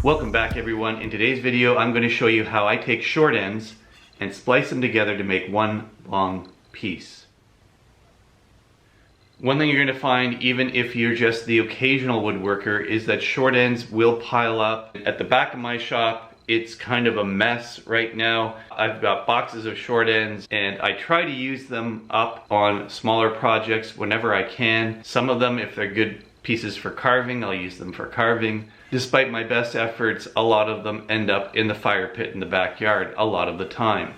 Welcome back everyone. In today's video I'm going to show you how I take short ends and splice them together to make one long piece. One thing you're going to find, even if you're just the occasional woodworker, is that short ends will pile up. At the back of my shop it's kind of a mess right now. I've got boxes of short ends and I try to use them up on smaller projects whenever I can. Some of them, if they're good pieces for carving, I'll use them for carving. Despite my best efforts, a lot of them end up in the fire pit in the backyard a lot of the time.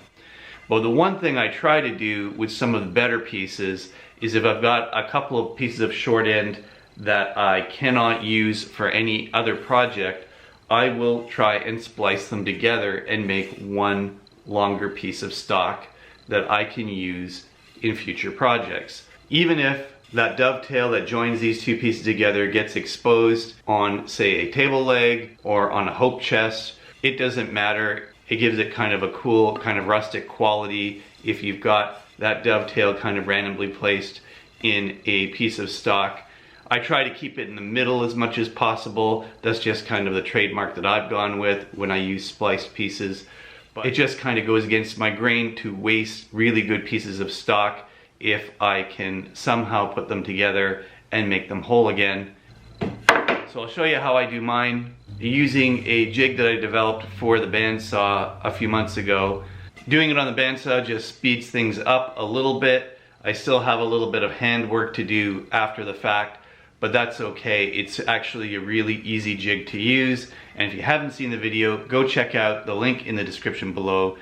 But the one thing I try to do with some of the better pieces is if I've got a couple of pieces of short end that I cannot use for any other project, I will try and splice them together and make one longer piece of stock that I can use in future projects. Even if that dovetail that joins these two pieces together gets exposed on, say, a table leg or on a hope chest, it doesn't matter. It gives it kind of a cool, kind of rustic quality if you've got that dovetail kind of randomly placed in a piece of stock. I try to keep it in the middle as much as possible. That's just kind of the trademark that I've gone with when I use spliced pieces. But it just kind of goes against my grain to waste really good pieces of stock if I can somehow put them together and make them whole again. So I'll show you how I do mine using a jig that I developed for the bandsaw a few months ago. Doing it on the bandsaw just speeds things up a little bit. I still have a little bit of handwork to do after the fact, but that's okay. It's actually a really easy jig to use, and if you haven't seen the video, go check out the link in the description below.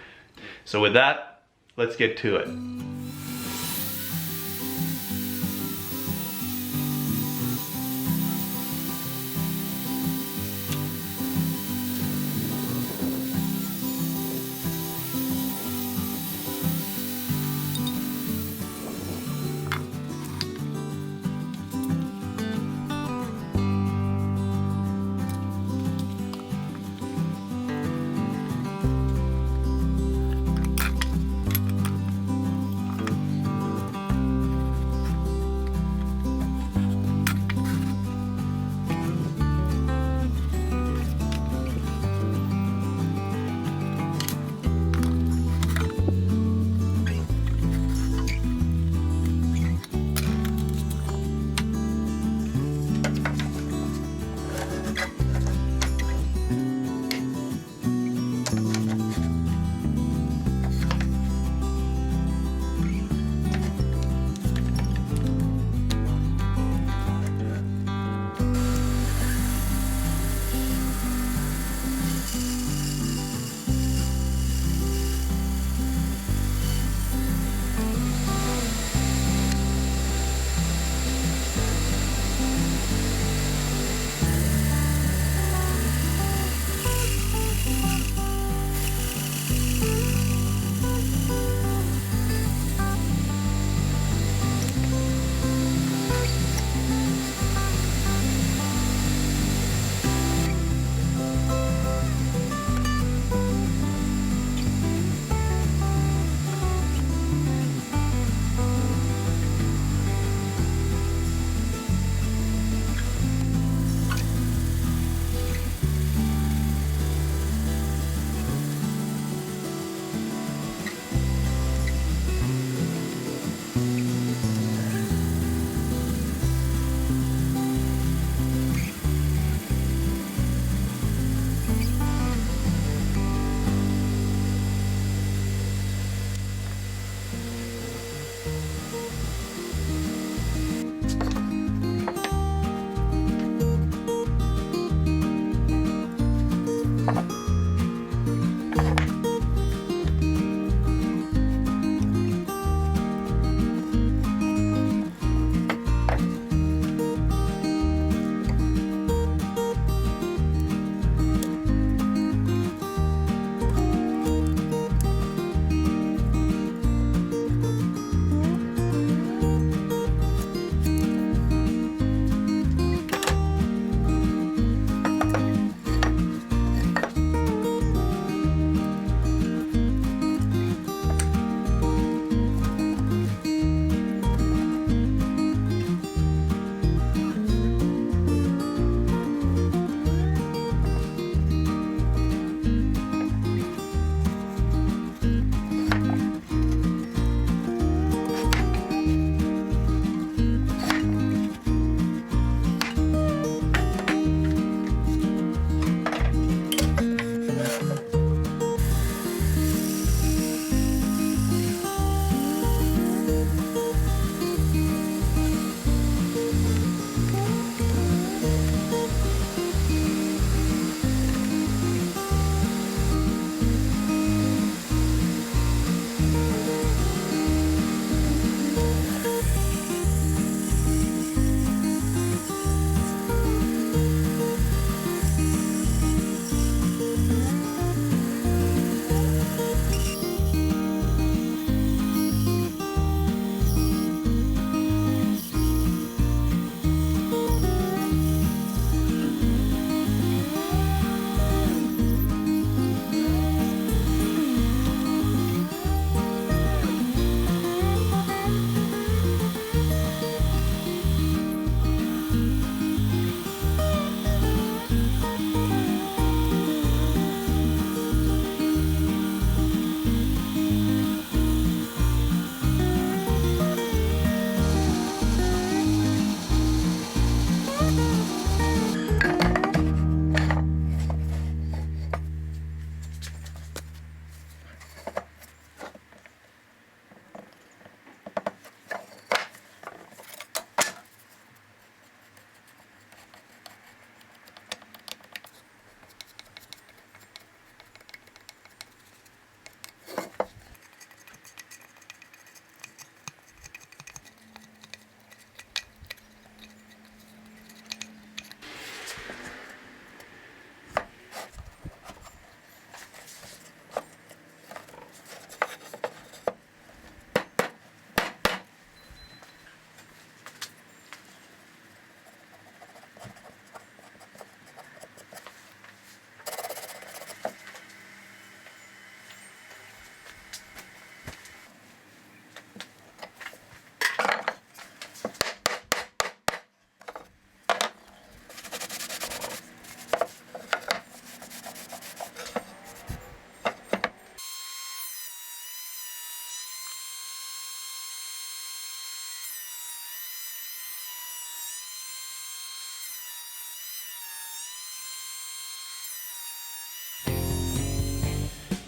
So with that, let's get to it.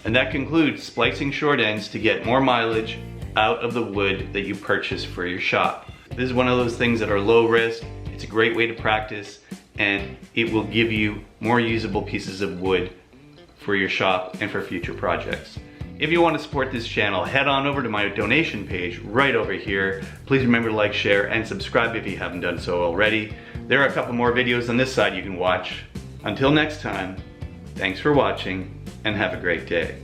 And that concludes splicing short ends to get more mileage out of the wood that you purchase for your shop. This is one of those things that are low risk. It's a great way to practice, and it will give you more usable pieces of wood for your shop and for future projects. If you want to support this channel, head on over to my donation page right over here. Please remember to like, share, and subscribe if you haven't done so already. There are a couple more videos on this side you can watch. Until next time, thanks for watching and have a great day.